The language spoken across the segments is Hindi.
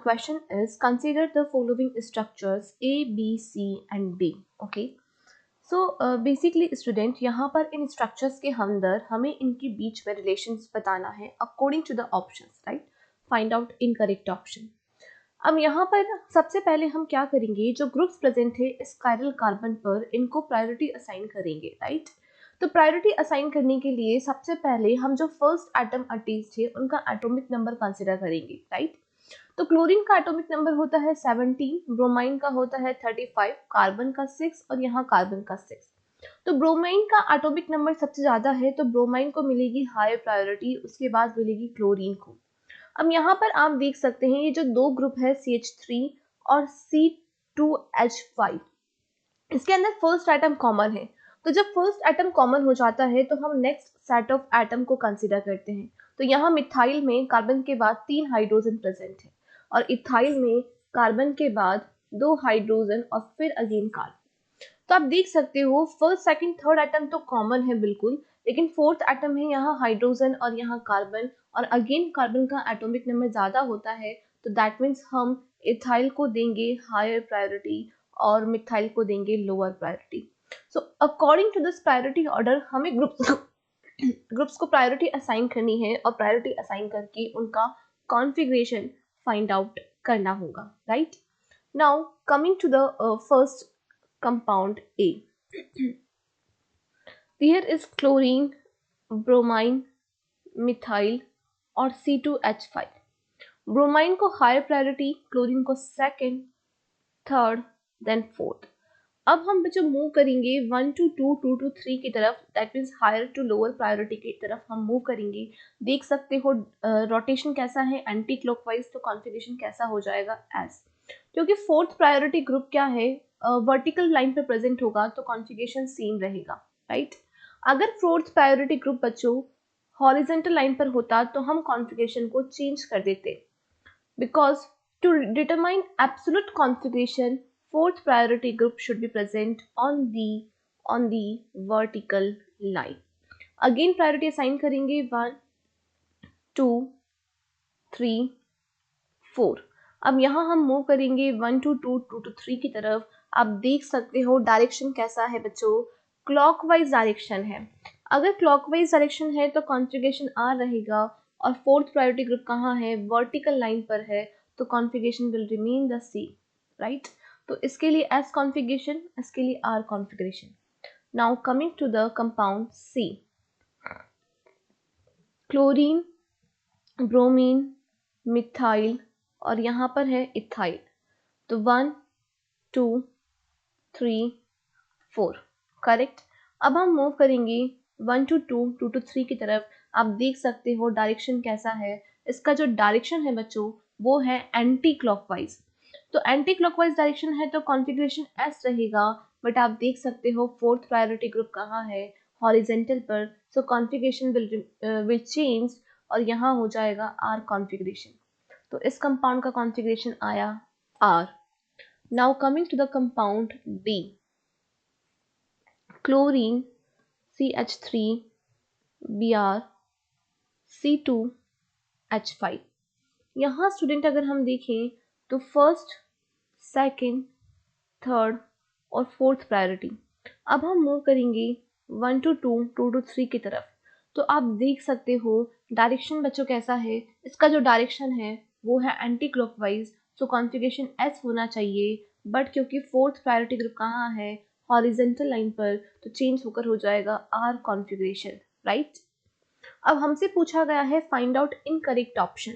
Question is, consider the following structures A, B, C and D. Okay. So basically student यहाँ पर इन स्ट्रक्चर्स के अंदर हमें इनके बीच में रिलेशंस बताना है according to the options, right. Find out incorrect option. अब यहाँ पर सबसे पहले हम क्या करेंगे, जो ग्रुप्स प्रेजेंट है इस कायरल कार्बन पर इनको प्रायोरिटी असाइन करेंगे, राइट. तो प्रायोरिटी असाइन करने के लिए सबसे पहले हम जो फर्स्ट एटम अटैच्ड है उनका एटॉमिक नंबर कंसिडर करेंगे, राइट. तो क्लोरीन का एटॉमिक नंबर होता है 17, ब्रोमाइन का होता है 35, कार्बन का 6 और यहाँ कार्बन का 6. तो ब्रोमाइन का एटॉमिक नंबर सबसे ज्यादा है तो ब्रोमाइन को मिलेगी हाई प्रायोरिटी, उसके बाद मिलेगी क्लोरीन को. अब यहाँ पर आप देख सकते हैं ये जो दो ग्रुप है CH3 और C2H5, इसके अंदर फर्स्ट एटम कॉमन है. तो जब फर्स्ट एटम कॉमन हो जाता है तो हम नेक्स्ट सेट ऑफ एटम को कंसीडर करते हैं. तो यहाँ मिथाइल में कार्बन के बाद 3 हाइड्रोजन प्रेजेंट है और इथाइल में कार्बन के बाद 2 हाइड्रोजन और फिर अगेन कार्बन. तो आप देख सकते हो फर्स्ट सेकंड थर्ड एटम तो कॉमन है बिल्कुल, लेकिन फोर्थ एटम है यहाँ हाइड्रोजन और यहाँ कार्बन, और अगेन कार्बन का एटॉमिक नंबर ज्यादा होता है. तो दैट मीन्स हम इथाइल को देंगे हायर प्रायोरिटी और मिथाइल को देंगे lower priority. So according to this priority order हमें ग्रुप्स को प्रायोरिटी असाइन करनी है और प्रायोरिटी असाइन करके उनका कॉन्फ़िगरेशन फाइंड आउट करना होगा, right. Now coming to the first compound A. There is chlorine, bromine, methyl और C2H5. ब्रोमाइन को हायर प्रायोरिटी, क्लोरीन को सेकंड, थर्ड, देन फोर्थ. अब हम बच्चों मूव करेंगे 1 to 2, 2 to 3 की तरफ, that means higher to lower priority की तरफ हम मूव करेंगे. देख सकते हो रोटेशन कैसा है एंटी क्लॉकवाइज, तो कॉन्फ़िगरेशन कैसा हो जाएगा एस. क्योंकि फोर्थ प्रायोरिटी ग्रुप क्या है, वर्टिकल लाइन पे प्रेजेंट होगा तो कॉन्फ़िगरेशन सेम रहेगा, राइट. अगर फोर्थ प्रायोरिटी ग्रुप बच्चों हॉरिजॉन्टल लाइन पर होता तो हम कॉन्फ़िगरेशन को चेंज कर देते, because to determine absolute configuration fourth priority group should be present on the vertical line. Again priority assign करेंगे 1 2 3 4. अब यहाँ हम मूव करेंगे 1 to 2, 2 to 3 की तरफ. आप देख सकते हो डायरेक्शन कैसा है बच्चों, क्लॉकवाइज डायरेक्शन है. अगर क्लॉकवाइज डायरेक्शन है तो कॉन्फ़िगरेशन आर रहेगा, और फोर्थ प्रायोरिटी ग्रुप कहाँ है, वर्टिकल लाइन पर है, तो configuration will remain the same, right. तो इसके लिए एस कॉन्फ़िगरेशन, इसके लिए R configuration. Now coming to the compound C. Chlorine, bromine, methyl और यहाँ पर है इथाइल. तो 1 2 3 4, करेक्ट. अब हम मूव करेंगे 1 to 2, 2 to 3 की तरफ. आप देख सकते हो डायरेक्शन कैसा है, इसका जो डायरेक्शन है बच्चों वो है एंटी क्लॉकवाइज. तो एंटी क्लॉकवाइज डायरेक्शन है तो कॉन्फ़िगरेशन एस रहेगा, बट आप देख सकते हो फोर्थ प्रायोरिटी ग्रुप कहाँ है, हॉरिजेंटल पर, सो कॉन्फ़िगरेशन विल चेंज और यहाँ हो जाएगा आर कॉन्फ़िगरेशन. तो इस कंपाउंड का कॉन्फ़िगरेशन आया R. Now coming to the compound D. Chlorine, CH3, Br, C2H5. यहाँ स्टूडेंट अगर हम देखें तो फर्स्ट, सेकंड, थर्ड और फोर्थ प्रायोरिटी. अब हम मूव करेंगे 1 to 2, 2 to 3 की तरफ. तो आप देख सकते हो डायरेक्शन बच्चों कैसा है, इसका जो डायरेक्शन है वो है एंटी क्लॉकवाइज, सो कॉन्फ़िगरेशन एस होना चाहिए, बट क्योंकि फोर्थ प्रायोरिटी ग्रुप कहाँ है, हॉरिजॉन्टल लाइन पर, तो चेंज होकर हो जाएगा आर कॉन्फ़िगरेशन, राइट. अब हमसे पूछा गया है find out incorrect option.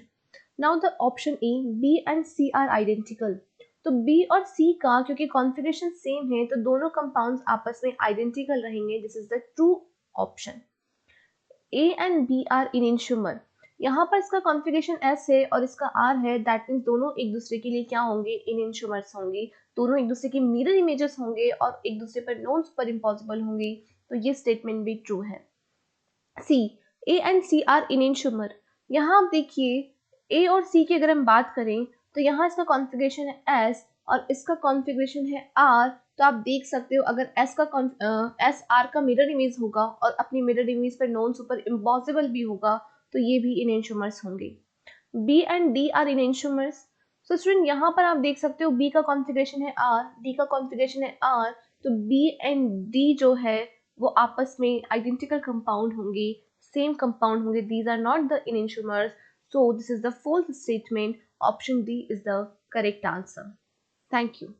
Now the option A, B and C are identical. तो बी और सी का क्योंकि कॉन्फ़िगरेशन सेम है तो दोनों कंपाउंड्स आपस में आइडेंटिकल रहेंगे. This is the true option. A and B are enantiomer. यहाँ पर इसका कॉन्फ़िगरेशन एस है और इसका आर है, दैट मीन्स दोनों एक दूसरे के लिए क्या होंगे, इनेंशियोमर्स होंगे. दोनों एक दूसरे के मिरर इमेजेस होंगे और एक दूसरे पर नॉन सुपर इम्पॉसिबल होंगे. तो ये स्टेटमेंट भी ट्रू है. सी, A and C are enantiomer. यहाँ आप देखिए ए और सी की अगर हम बात करें तो यहाँ इसका कॉन्फ़िगरेशन है एस और इसका कॉन्फ़िगरेशन है आर. तो आप देख सकते हो अगर एस आर का मिरर इमेज होगा और अपनी मिरर इमेज पर नॉन सुपर इम्पॉसिबल भी होगा तो ये भी इनेंशियोमर्स होंगे. B and D are enantiomers. So student यहाँ पर आप देख सकते हो बी का कॉन्फ़िगरेशन है आर, डी का कॉन्फ़िगरेशन है आर, तो बी एंड डी जो है वो आपस में आइडेंटिकल कंपाउंड होंगे, सेम कंपाउंड होंगे. These are not the enantiomers. So this is the false statement. Option D is the correct answer. Thank you.